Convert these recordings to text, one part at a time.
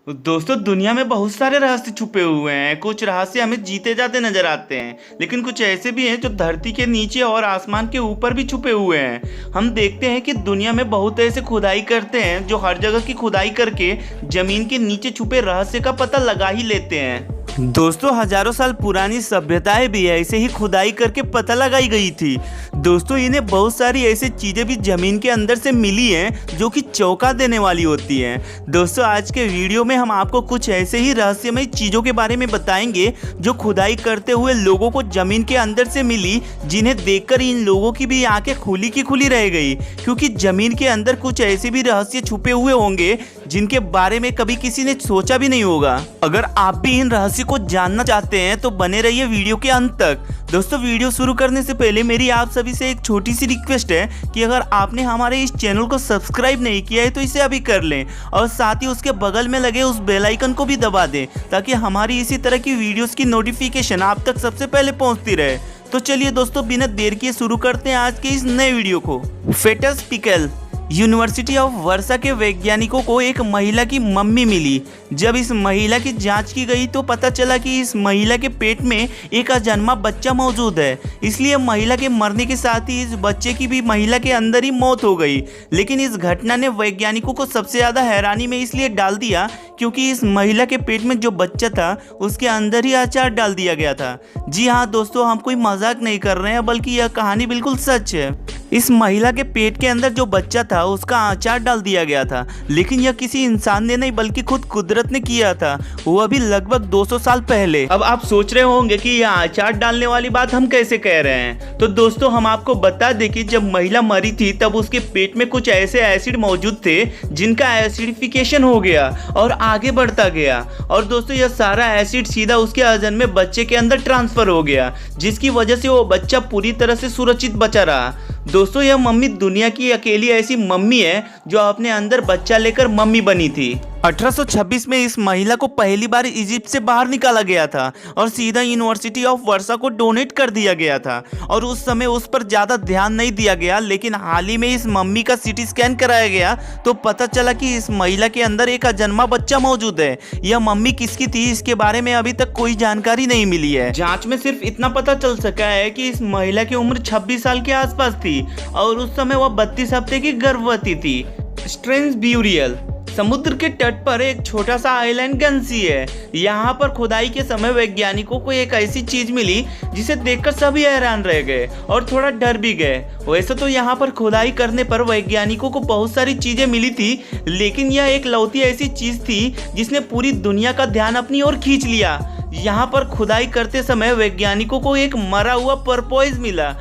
दोस्तों, दुनिया में बहुत सारे रहस्य छुपे हुए हैं। कुछ रहस्य हमें जीते जाते नजर आते हैं, लेकिन कुछ ऐसे भी हैं जो धरती के नीचे और आसमान के ऊपर भी छुपे हुए हैं। हम देखते हैं कि दुनिया में बहुत ऐसे खुदाई करते हैं जो हर जगह की खुदाई करके जमीन के नीचे छुपे रहस्य का पता लगा ही लेते हैं। दोस्तों, हजारों साल पुरानी सभ्यताएं भी ऐसे ही खुदाई करके पता लगाई गई थी। दोस्तों, इन्हें बहुत सारी ऐसी चीजें भी जमीन के अंदर से मिली हैं जो कि चौंका देने वाली होती हैं। दोस्तों, आज के वीडियो में हम आपको कुछ ऐसे ही रहस्यमय चीजों के बारे में बताएंगे जो खुदाई करते हुए लोगों को जमीन के अंदर से मिली, जिन्हें देखकर इन लोगों की भी आंखें खुली की खुली रह गई, क्योंकि जमीन के अंदर कुछ ऐसे भी रहस्य छुपे हुए होंगे जिनके बारे में कभी किसी ने सोचा भी नहीं होगा। अगर आप भी इन रहस्य को जानना चाहते हैं तो बने रहिए वीडियो के अंत तक। दोस्तों, वीडियो शुरू करने से पहले मेरी आप सभी से एक छोटी सी रिक्वेस्ट है कि अगर आपने हमारे इस चैनल को सब्सक्राइब नहीं किया है तो इसे अभी कर लें, और साथ ही उसके बगल में लगे उस बेल आइकन को भी दबा दें, ताकि हमारी इसी तरह की वीडियोस की नोटिफिकेशन आप तक सबसे पहले पहुंचती रहे। तो चलिए दोस्तों, बिना देर किए शुरू करते हैं आज के इस नए वीडियो को। फेटस पिकल। यूनिवर्सिटी ऑफ वर्सा के वैज्ञानिकों को एक महिला की मम्मी मिली। जब इस महिला की जांच की गई तो पता चला कि इस महिला के पेट में एक अजन्मा बच्चा मौजूद है। इसलिए महिला के मरने के साथ ही इस बच्चे की भी महिला के अंदर ही मौत हो गई। लेकिन इस घटना ने वैज्ञानिकों को सबसे ज़्यादा हैरानी में इसलिए डाल दिया क्योंकि इस महिला के पेट में जो बच्चा था उसके अंदर ही अचार डाल दिया गया था। जी हाँ दोस्तों, हम कोई मजाक नहीं कर रहे हैं, बल्कि यह कहानी बिल्कुल सच है। इस महिला के पेट के अंदर जो बच्चा था उसका अचार डाल दिया गया था, लेकिन यह किसी इंसान ने नहीं बल्कि खुद कुदरत ने किया था, वो भी लगभग 200 साल पहले। अब आप सोच रहे होंगे कि यह अचार डालने वाली बात हम कैसे कह रहे हैं। तो दोस्तों, हम आपको बता दें कि जब महिला मरी थी तब उसके पेट में कुछ ऐसे एसिड मौजूद थे जिनका एसिडिफिकेशन हो गया और आगे बढ़ता गया। और दोस्तों, यह सारा एसिड सीधा उसके अजन्मे बच्चे के अंदर ट्रांसफर हो गया, जिसकी वजह से वो बच्चा पूरी तरह से सुरक्षित बचा रहा। दोस्तों, यह मम्मी दुनिया की अकेली ऐसी मम्मी है जो अपने अंदर बच्चा लेकर मम्मी बनी थी। 1826 में इस महिला को पहली बार इजिप्ट से बाहर निकाला गया था और सीधा यूनिवर्सिटी ऑफ वर्सा को डोनेट कर दिया गया था, और उस समय उस पर ज़्यादा ध्यान नहीं दिया गया। लेकिन हाल ही में इस मम्मी का सीटी स्कैन कराया गया तो पता चला कि इस महिला के अंदर एक अजन्मा बच्चा मौजूद है। यह मम्मी किसकी थी इसके बारे में अभी तक कोई जानकारी नहीं मिली है। जांच में सिर्फ इतना पता चल सका है कि इस महिला की उम्र 26 साल के आसपास थी और उस समय वह 32 हफ्ते की गर्भवती थी। Strange burial. समुद्र के तट पर एक छोटा सा आइलैंड गंसी है। यहाँ पर खुदाई के समय वैज्ञानिकों को एक ऐसी चीज मिली जिसे देखकर सभी हैरान रह गए और थोड़ा डर भी गए। वैसे तो यहाँ पर खुदाई करने पर वैज्ञानिकों को बहुत सारी चीजें मिली थी, लेकिन यह एक लौती ऐसी चीज थी जिसने पूरी दुनिया का ध्यान अपनी ओर खींच लिया। यहाँ पर खुदाई करते समय वैज्ञानिकों को एक मरा हुआ पर्पोइज मिला।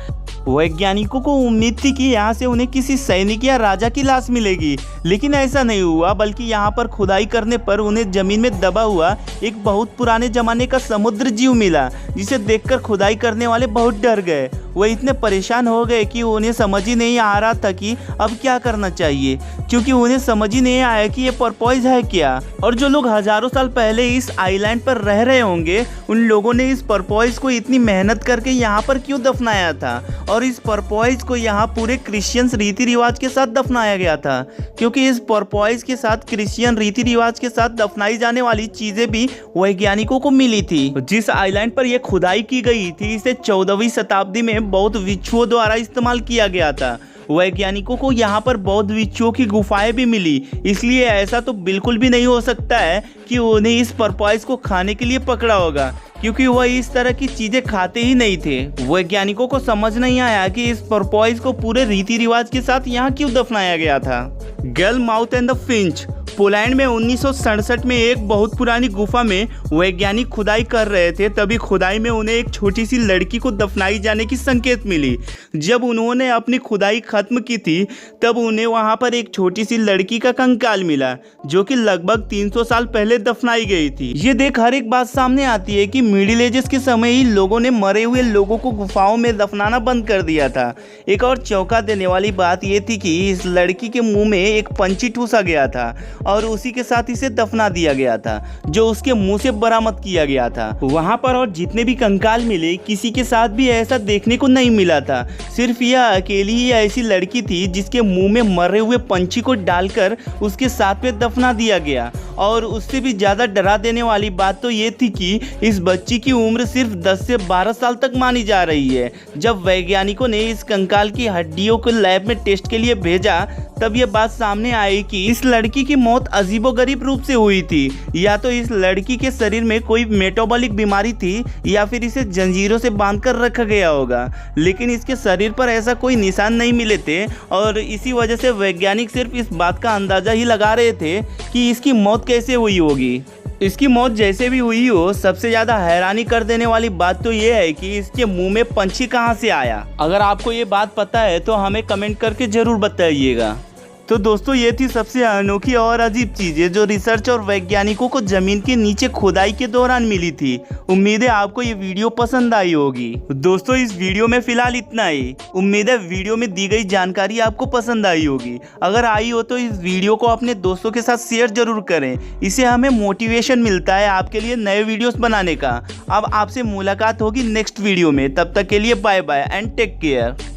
वैज्ञानिकों को उम्मीद थी कि यहाँ से उन्हें किसी सैनिक या राजा की लाश मिलेगी, लेकिन ऐसा नहीं हुआ, बल्कि यहाँ पर खुदाई करने पर उन्हें जमीन में दबा हुआ एक बहुत पुराने जमाने का समुद्र जीव मिला, जिसे देखकर खुदाई करने वाले बहुत डर गए। वे इतने परेशान हो गए कि उन्हें समझ ही नहीं आ रहा था कि अब क्या करना चाहिए, क्योंकि उन्हें समझ ही नहीं आया कि ये पर्पोइज है क्या। और जो लोग हजारों साल पहले इस आइलैंड पर रह रहे होंगे, उन लोगों ने इस पर्पोइज को इतनी मेहनत करके यहाँ पर क्यों दफनाया था, और इस पर्पोइज को यहाँ पूरे क्रिश्चियन रीति रिवाज के साथ दफनाया गया था, क्योंकि इस पर्पोइज के साथ क्रिश्चियन रीति रिवाज के साथ दफनाई जाने वाली चीजें भी वैज्ञानिकों को मिली थी। जिस आइलैंड पर यह खुदाई की गई थी इसे 14वीं शताब्दी में बौद्ध भिक्षुओं द्वारा इस्तेमाल किया गया था। वैज्ञानिकों को यहाँ पर बौद्ध भिक्षुओं की गुफाएं भी मिली, इसलिए ऐसा तो बिल्कुल भी नहीं हो सकता है कि उन्हें इस पर्पोइज को खाने के लिए पकड़ा होगा, क्योंकि वह इस तरह की चीजें खाते ही नहीं थे। वैज्ञानिकों को समझ नहीं आया कि इस पर्पोइज को पूरे रीति रिवाज के साथ यहाँ क्यों दफनाया गया था। गल mouth and the Finch. Poland में 1967 में एक बहुत पुरानी गुफा में वैज्ञानिक खुदाई कर रहे थे। तभी खुदाई में उन्हें एक छोटी सी लड़की को दफनाई जाने की संकेत मिली। जब उन्होंने अपनी खुदाई खत्म की थी तब उन्हें वहां पर एक छोटी सी लड़की का कंकाल मिला, जो कि लगभग 300 साल पहले दफनाई गई थी। ये देख हर एक बात सामने आती है कि मिडिल एजेस के समय ही लोगों ने मरे हुए लोगों को गुफाओं में दफनाना बंद कर दिया था। एक और चौंका देने वाली बात ये थी कि इस लड़की के मुंह में एक पंछी ठूसा गया था और उसी के साथ इसे दफना दिया गया था, जो उसके मुंह से बरामद किया गया था। वहां पर और जितने भी कंकाल मिले, किसी के साथ भी ऐसा देखने को नहीं मिला था। सिर्फ यह अकेली ही ऐसी लड़की थी जिसके मुंह में मरे हुए पंछी को डालकर उसके साथ में दफना दिया गया। और उससे भी ज़्यादा डरा देने वाली बात तो ये थी कि इस बच्ची की उम्र सिर्फ 10 से 12 साल तक मानी जा रही है। जब वैज्ञानिकों ने इस कंकाल की हड्डियों को लैब में टेस्ट के लिए भेजा, तब यह बात सामने आई कि इस लड़की की मौत अजीबोगरीब रूप से हुई थी। या तो इस लड़की के शरीर में कोई मेटाबॉलिक बीमारी थी, या फिर इसे जंजीरों से बांधकर रखा गया होगा। लेकिन इसके शरीर पर ऐसा कोई निशान नहीं मिले थे, और इसी वजह से वैज्ञानिक सिर्फ इस बात का अंदाजा ही लगा रहे थे कि इसकी मौत कैसे हुई होगी। इसकी मौत जैसे भी हुई हो, सबसे ज़्यादा हैरानी कर देने वाली बात तो ये है कि इसके मुंह में पंछी कहाँ से आया। अगर आपको ये बात पता है तो हमें कमेंट करके ज़रूर बताइएगा। तो दोस्तों, ये थी सबसे अनोखी और अजीब चीज़ें जो रिसर्च और वैज्ञानिकों को ज़मीन के नीचे खुदाई के दौरान मिली थी। उम्मीद है आपको ये वीडियो पसंद आई होगी। दोस्तों, इस वीडियो में फ़िलहाल इतना ही। उम्मीद है वीडियो में दी गई जानकारी आपको पसंद आई होगी। अगर आई हो तो इस वीडियो को अपने दोस्तों के साथ शेयर ज़रूर करें। इससे हमें मोटिवेशन मिलता है आपके लिए नए वीडियोज़ बनाने का। अब आपसे मुलाकात होगी नेक्स्ट वीडियो में। तब तक के लिए bye bye and take care.